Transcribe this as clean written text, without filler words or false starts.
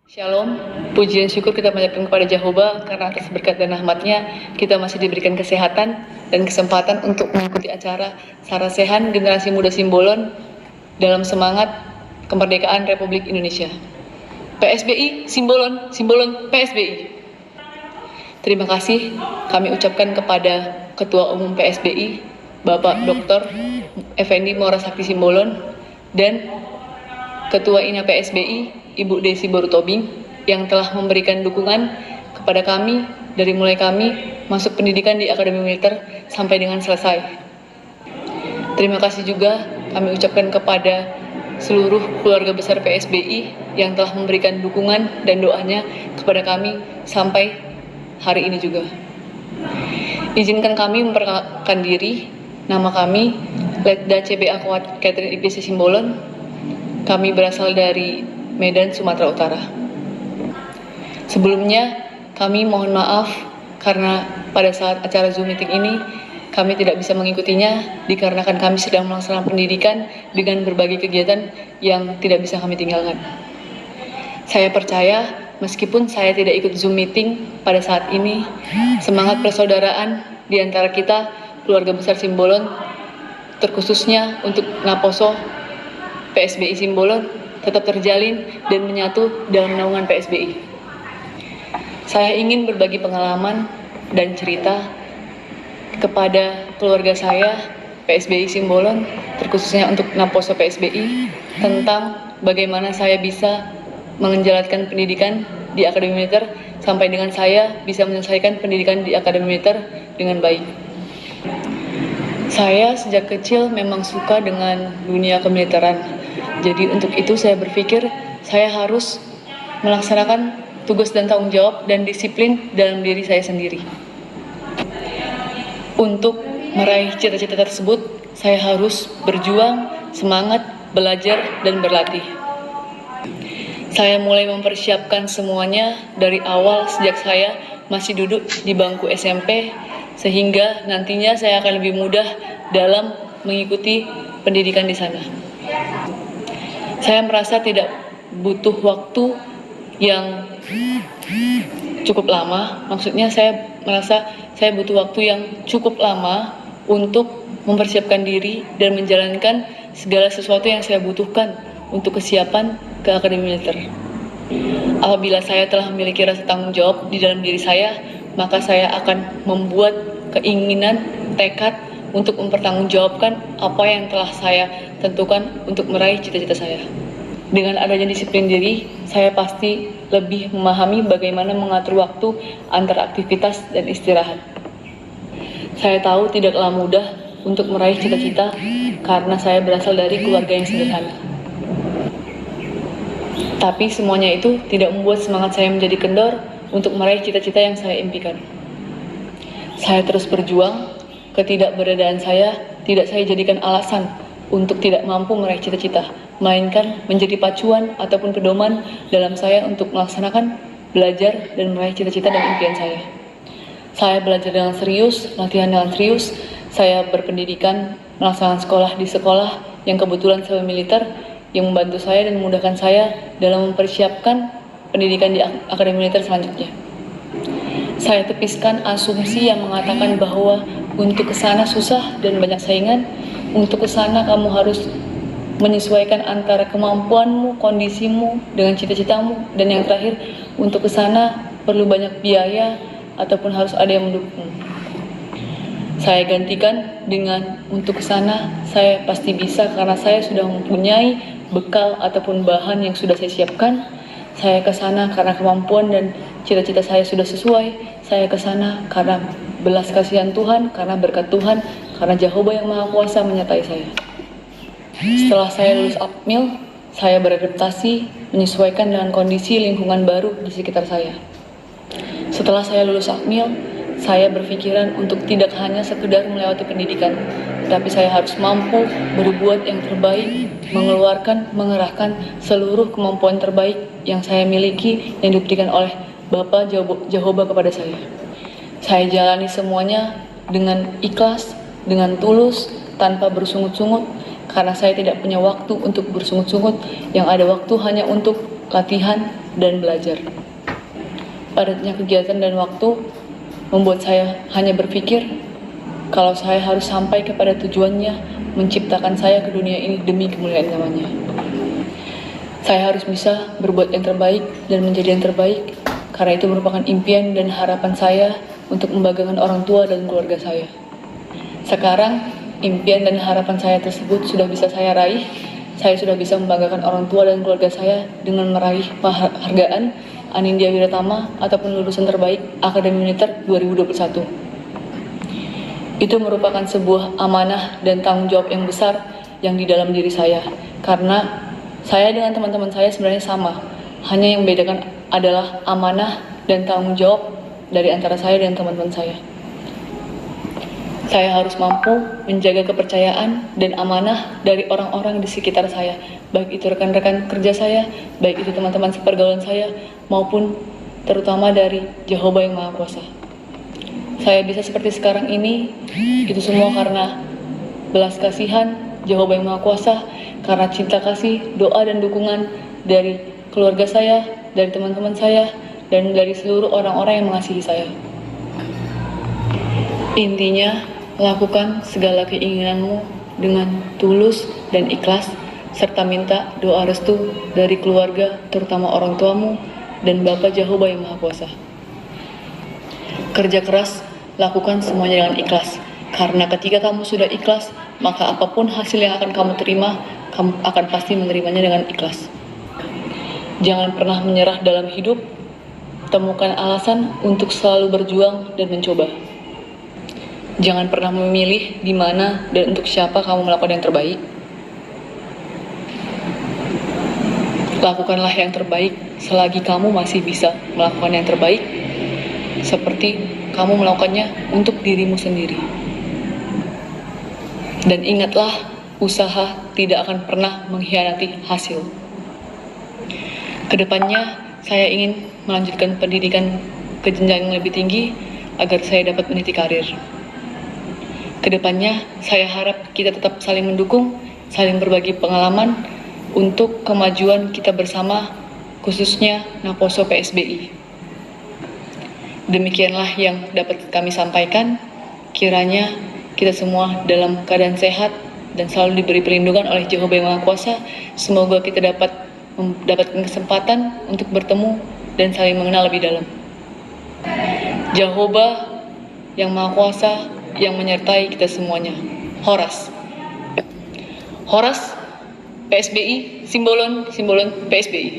Shalom, puji dan syukur kita panjatkan kepada Jehovah karena atas berkat dan rahmat-Nya kita masih diberikan kesehatan dan kesempatan untuk mengikuti acara Sarasehan Generasi Muda Simbolon dalam semangat kemerdekaan Republik Indonesia. PSBI, Simbolon, Simbolon, PSBI. Terima kasih kami ucapkan kepada Ketua Umum PSBI, Bapak Dr. Effendi Maura Sakti Simbolon, dan Ketua INA PSBI, Ibu Desi Borutobing, yang telah memberikan dukungan kepada kami dari mulai kami masuk pendidikan di Akademi Militer sampai dengan selesai. Terima kasih juga kami ucapkan kepada seluruh keluarga besar PSBI yang telah memberikan dukungan dan doanya kepada kami sampai hari ini juga. Izinkan kami memperkenalkan diri. Nama kami Letda CBA Kuat Catherine IPC Simbolon. Kami berasal dari Medan, Sumatera Utara. Sebelumnya, kami mohon maaf karena pada saat acara Zoom meeting ini, kami tidak bisa mengikutinya dikarenakan kami sedang melaksanakan pendidikan dengan berbagai kegiatan yang tidak bisa kami tinggalkan. Saya percaya, meskipun saya tidak ikut Zoom meeting pada saat ini, semangat persaudaraan di antara kita, keluarga besar Simbolon, terkhususnya untuk Naposo PSBI Simbolon, tetap terjalin dan menyatu dalam naungan PSBI. Saya ingin berbagi pengalaman dan cerita kepada keluarga saya, PSBI Simbolon, terkhususnya untuk Naposo PSBI, tentang bagaimana saya bisa menjalankan pendidikan di Akademi Militer sampai dengan saya bisa menyelesaikan pendidikan di Akademi Militer dengan baik. Saya sejak kecil memang suka dengan dunia kemiliteran. Jadi untuk itu saya berpikir saya harus melaksanakan tugas dan tanggung jawab dan disiplin dalam diri saya sendiri. Untuk meraih cita-cita tersebut, saya harus berjuang, semangat, belajar, dan berlatih. Saya mulai mempersiapkan semuanya dari awal sejak saya masih duduk di bangku SMP, sehingga nantinya saya akan lebih mudah dalam mengikuti pendidikan di sana. Saya merasa tidak butuh waktu yang cukup lama, maksudnya saya merasa saya butuh waktu yang cukup lama untuk mempersiapkan diri dan menjalankan segala sesuatu yang saya butuhkan untuk kesiapan ke Akademi Militer. Apabila saya telah memiliki rasa tanggung jawab di dalam diri saya, maka saya akan membuat keinginan, tekad untuk mempertanggungjawabkan apa yang telah saya tentukan untuk meraih cita-cita saya. Dengan adanya disiplin diri, saya pasti lebih memahami bagaimana mengatur waktu antara aktivitas dan istirahat. Saya tahu tidaklah mudah untuk meraih cita-cita karena saya berasal dari keluarga yang sederhana. Tapi semuanya itu tidak membuat semangat saya menjadi kendor untuk meraih cita-cita yang saya impikan. Saya terus berjuang. Ketidakberadaan saya tidak saya jadikan alasan untuk tidak mampu meraih cita-cita, melainkan menjadi pacuan ataupun pedoman dalam saya untuk melaksanakan, belajar, dan meraih cita-cita dan impian saya. Saya belajar dengan serius, latihan dengan serius, saya berpendidikan, melaksanakan sekolah di sekolah yang kebetulan saya militer, yang membantu saya dan memudahkan saya dalam mempersiapkan pendidikan di Akademi Militer selanjutnya. Saya tepiskan asumsi yang mengatakan bahwa untuk kesana susah dan banyak saingan. Untuk kesana kamu harus menyesuaikan antara kemampuanmu, kondisimu, dengan cita-citamu. Dan yang terakhir, untuk kesana perlu banyak biaya ataupun harus ada yang mendukung. Saya gantikan dengan untuk kesana saya pasti bisa karena saya sudah mempunyai bekal ataupun bahan yang sudah saya siapkan. Saya kesana karena kemampuan dan cita-cita saya sudah sesuai. Saya kesana karena belas kasihan Tuhan, karena berkat Tuhan, karena Jehovah yang Maha Kuasa menyertai saya. Setelah saya lulus Akmil, saya beradaptasi, menyesuaikan dengan kondisi lingkungan baru di sekitar saya. Setelah saya lulus Akmil, saya berpikiran untuk tidak hanya sekedar melewati pendidikan, tapi saya harus mampu berbuat yang terbaik, mengerahkan seluruh kemampuan terbaik yang saya miliki yang diberikan oleh Bapa Jehovah kepada saya. Saya jalani semuanya dengan ikhlas, dengan tulus, tanpa bersungut-sungut, karena saya tidak punya waktu untuk bersungut-sungut, yang ada waktu hanya untuk latihan, dan belajar. Padatnya kegiatan dan waktu membuat saya hanya berpikir kalau saya harus sampai kepada tujuannya menciptakan saya ke dunia ini demi kemuliaan namanya. Saya harus bisa berbuat yang terbaik dan menjadi yang terbaik, karena itu merupakan impian dan harapan saya untuk membanggakan orang tua dan keluarga saya. Sekarang, impian dan harapan saya tersebut sudah bisa saya raih. Saya sudah bisa membanggakan orang tua dan keluarga saya dengan meraih penghargaan Anindya Wiratama ataupun lulusan terbaik Akademi Militer 2021. Itu merupakan sebuah amanah dan tanggung jawab yang besar yang di dalam diri saya, karena saya dengan teman-teman saya sebenarnya sama, hanya yang membedakan adalah amanah dan tanggung jawab dari antara saya dan teman-teman saya. Saya harus mampu menjaga kepercayaan dan amanah dari orang-orang di sekitar saya, baik itu rekan-rekan kerja saya, baik itu teman-teman sepergaulan saya, maupun terutama dari Jehovah yang Maha Kuasa. Saya bisa seperti sekarang ini, itu semua karena belas kasihan Jehovah yang Maha Kuasa, karena cinta kasih, doa dan dukungan dari keluarga saya, dari teman-teman saya, dan dari seluruh orang-orang yang mengasihi saya. Intinya, lakukan segala keinginanmu dengan tulus dan ikhlas, serta minta doa restu dari keluarga, terutama orang tuamu, dan Bapa Jehovah yang Maha Kuasa. Kerja keras, lakukan semuanya dengan ikhlas, karena ketika kamu sudah ikhlas, maka apapun hasil yang akan kamu terima, kamu akan pasti menerimanya dengan ikhlas. Jangan pernah menyerah dalam hidup, temukan alasan untuk selalu berjuang dan mencoba. Jangan pernah memilih di mana dan untuk siapa kamu melakukan yang terbaik. Lakukanlah yang terbaik selagi kamu masih bisa melakukan yang terbaik, seperti kamu melakukannya untuk dirimu sendiri. Dan ingatlah, usaha tidak akan pernah mengkhianati hasil. Kedepannya, saya ingin melanjutkan pendidikan ke jenjang yang lebih tinggi agar saya dapat meniti karir. Kedepannya, saya harap kita tetap saling mendukung, saling berbagi pengalaman untuk kemajuan kita bersama, khususnya Naposo PSBI. Demikianlah yang dapat kami sampaikan. Kiranya kita semua dalam keadaan sehat dan selalu diberi perlindungan oleh Jehovah yang Maha Kuasa. Semoga kita dapat mendapatkan kesempatan untuk bertemu dan saling mengenal lebih dalam. Jehovah yang Maha Kuasa yang menyertai kita semuanya. Horas. Horas PSBI, simbolon PSBI.